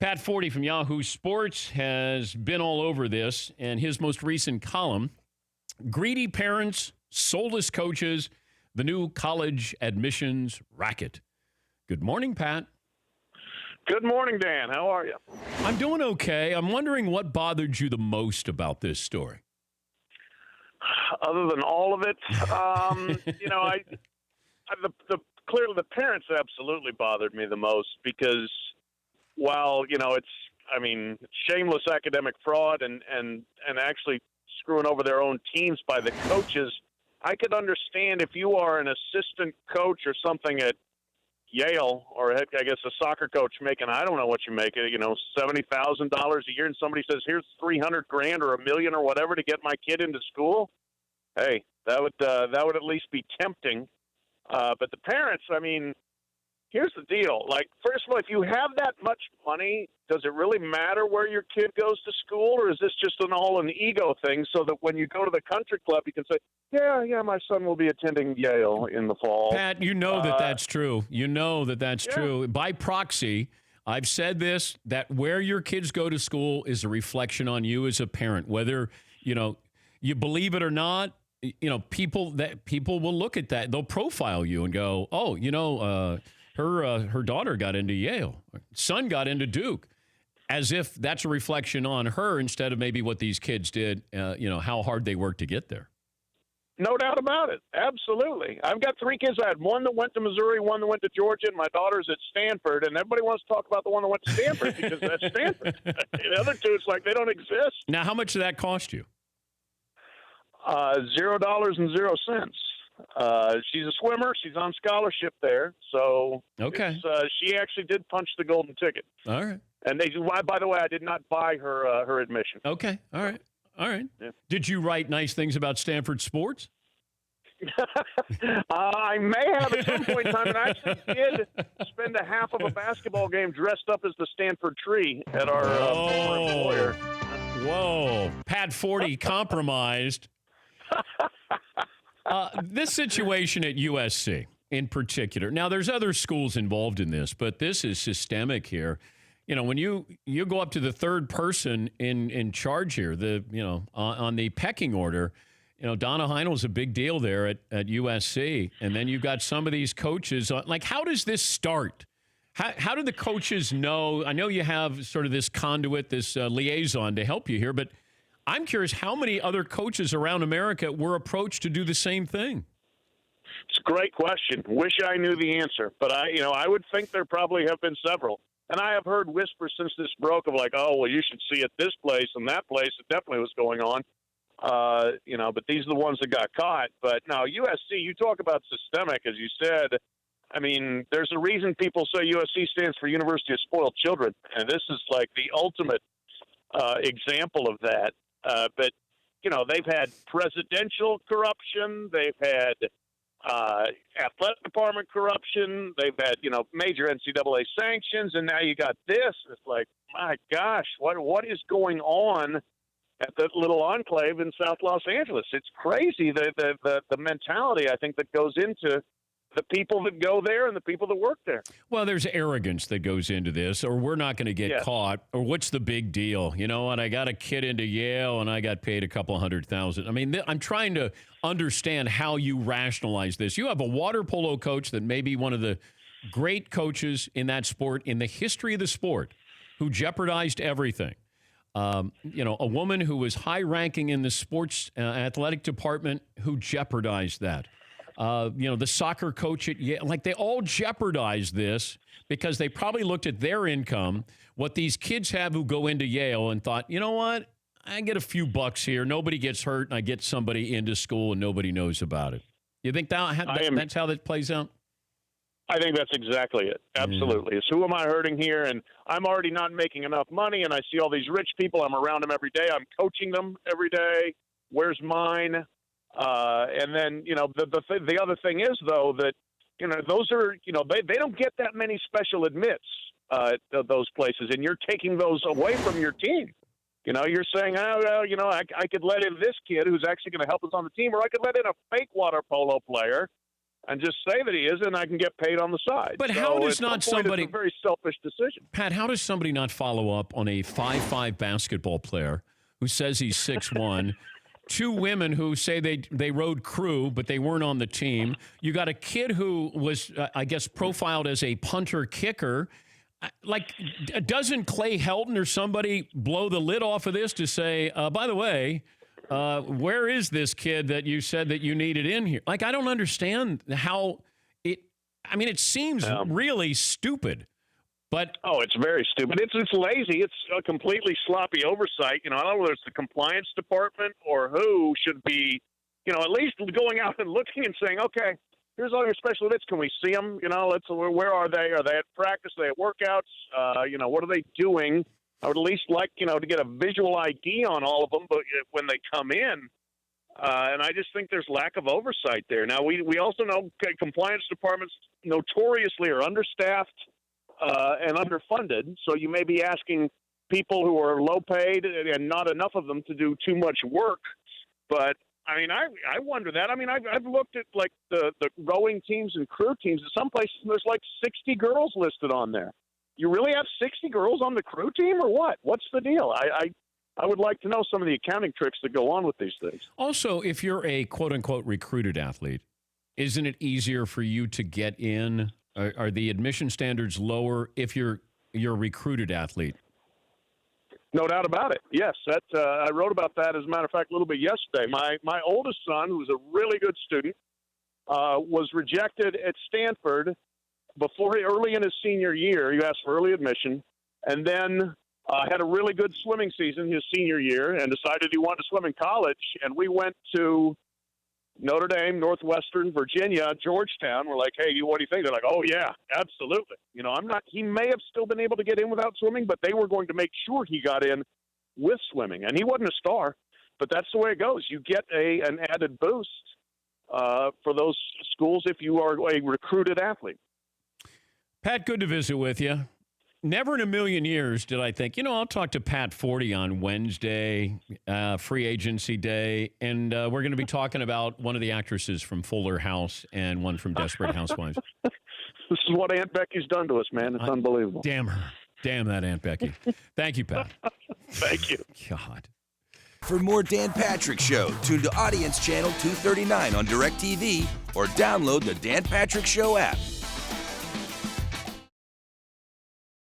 Pat Forde from Yahoo Sports has been all over this, and his most recent column, Greedy Parents, Soulless Coaches, the New College Admissions Racket. Good morning, Pat. Good morning, Dan. How are you? I'm doing okay. I'm wondering what bothered you the most about this story. Other than all of it, clearly the parents absolutely bothered me the most because while, it's shameless academic fraud and actually screwing over their own teams by the coaches, I could understand if you are an assistant coach or something at Yale, or I guess a soccer coach making, I don't know what you make it, $70,000 a year, and somebody says, here's $300,000 or $1 million or whatever to get my kid into school. Hey, that would at least be tempting. But the parents, here's the deal. Like, first of all, if you have that much money, does it really matter where your kid goes to school, or is this just an ego thing so that when you go to the country club, you can say, yeah, my son will be attending Yale in the fall. Pat, you know that's true. You know that's true. By proxy, I've said this, that where your kids go to school is a reflection on you as a parent. Whether, you believe it or not, people will look at that. They'll profile you and go, oh, her daughter got into Yale, son got into Duke, as if that's a reflection on her instead of maybe what these kids did, how hard they worked to get there. No doubt about it. Absolutely. I've got 3 kids. I had one that went to Missouri, one that went to Georgia, and my daughter's at Stanford. And everybody wants to talk about the one that went to Stanford because that's Stanford. The other two, it's like they don't exist. Now, how much did that cost you? $0.00. She's a swimmer. She's on scholarship there. So okay. She actually did punch the golden ticket. All right. And by the way, I did not buy her admission. Okay. All right. Yeah. Did you write nice things about Stanford sports? I may have at some point in time, and I actually did spend a half of a basketball game dressed up as the Stanford tree at our former employer. Whoa. Pat Forde compromised. This situation at USC in particular. Now, there's other schools involved in this, but this is systemic here. When you go up to the third person in charge here, on the pecking order, Donna Heinel's a big deal there at USC. And then you've got some of these coaches. How does this start? How do the coaches know? I know you have sort of this conduit, this liaison to help you here, but I'm curious how many other coaches around America were approached to do the same thing. It's a great question. Wish I knew the answer, but I would think there probably have been several. And I have heard whispers since this broke of you should see it this place and that place. It definitely was going on. But these are the ones that got caught. But now USC, you talk about systemic, as you said. There's a reason people say USC stands for University of Spoiled Children. And this is like the ultimate example of that. But they've had presidential corruption. They've had athletic department corruption. They've had, major NCAA sanctions. And now you got this. It's like, my gosh, what is going on at that little enclave in South Los Angeles? It's crazy, the mentality, I think, that goes into the people that go there and the people that work there. Well, there's arrogance that goes into this, or we're not going to get caught, or what's the big deal? You know what? I got a kid into Yale and I got paid a couple $100,000. I'm trying to understand how you rationalize this. You have a water polo coach that may be one of the great coaches in that sport, in the history of the sport, who jeopardized everything. A woman who was high ranking in the sports athletic department who jeopardized that. The soccer coach at Yale, they all jeopardize this because they probably looked at their income, what these kids have who go into Yale, and thought, you know what, I get a few bucks here, nobody gets hurt, and I get somebody into school and nobody knows about it. You think that's how that plays out? I think that's exactly it. Absolutely. It's who am I hurting here? And I'm already not making enough money, and I see all these rich people. I'm around them every day. I'm coaching them every day. Where's mine? And then, the other thing is, though, that, those are, they don't get that many special admits, those places, and you're taking those away from your team. You're saying, I could let in this kid who's actually going to help us on the team, or I could let in a fake water polo player and just say that he is, and I can get paid on the side. But so how does at not some point, somebody... It's a very selfish decision. Pat, how does somebody not follow up on a 5'5" basketball player who says he's 6'1", two women who say they rode crew, but they weren't on the team. You got a kid who was, I guess, profiled as a punter-kicker. Like, doesn't Clay Helton or somebody blow the lid off of this to say, by the way, where is this kid that you said that you needed in here? Like, I don't understand how it, I mean, it seems really stupid. But it's very stupid. It's lazy. It's a completely sloppy oversight. I don't know whether it's the compliance department or who should be, at least going out and looking and saying, okay, here's all your special events. Can we see them? Where are they? Are they at practice? Are they at workouts? What are they doing? I would at least like, to get a visual ID on all of them, but when they come in. And I just think there's lack of oversight there. Now, we also know compliance departments notoriously are understaffed. And underfunded, so you may be asking people who are low paid and not enough of them to do too much work. But I mean, I wonder that. I mean, I've looked at like the rowing teams and crew teams. In some places, there's like 60 girls listed on there. You really have 60 girls on the crew team, or what? What's the deal? I would like to know some of the accounting tricks that go on with these things. Also, if you're a quote unquote recruited athlete, isn't it easier for you to get in? Are the admission standards lower if you're a recruited athlete? No doubt about it. Yes, I wrote about that, as a matter of fact, a little bit yesterday. My oldest son, who's a really good student, was rejected at Stanford early in his senior year. He asked for early admission, and then had a really good swimming season his senior year, and decided he wanted to swim in college. And we went to Notre Dame, Northwestern, Virginia, Georgetown. We're like, hey, what do you think? They're like, oh, yeah, absolutely. He may have still been able to get in without swimming, but they were going to make sure he got in with swimming. And he wasn't a star, but that's the way it goes. You get an added boost for those schools if you are a recruited athlete. Pat, good to visit with you. Never in a million years did I think, I'll talk to Pat Forde on Wednesday, free agency day, and we're going to be talking about one of the actresses from Fuller House and one from Desperate Housewives. This is what Aunt Becky's done to us, man. It's unbelievable. Damn her. Damn that Aunt Becky. Thank you, Pat. Thank you. God. For more Dan Patrick Show, tune to Audience Channel 239 on DirecTV or download the Dan Patrick Show app.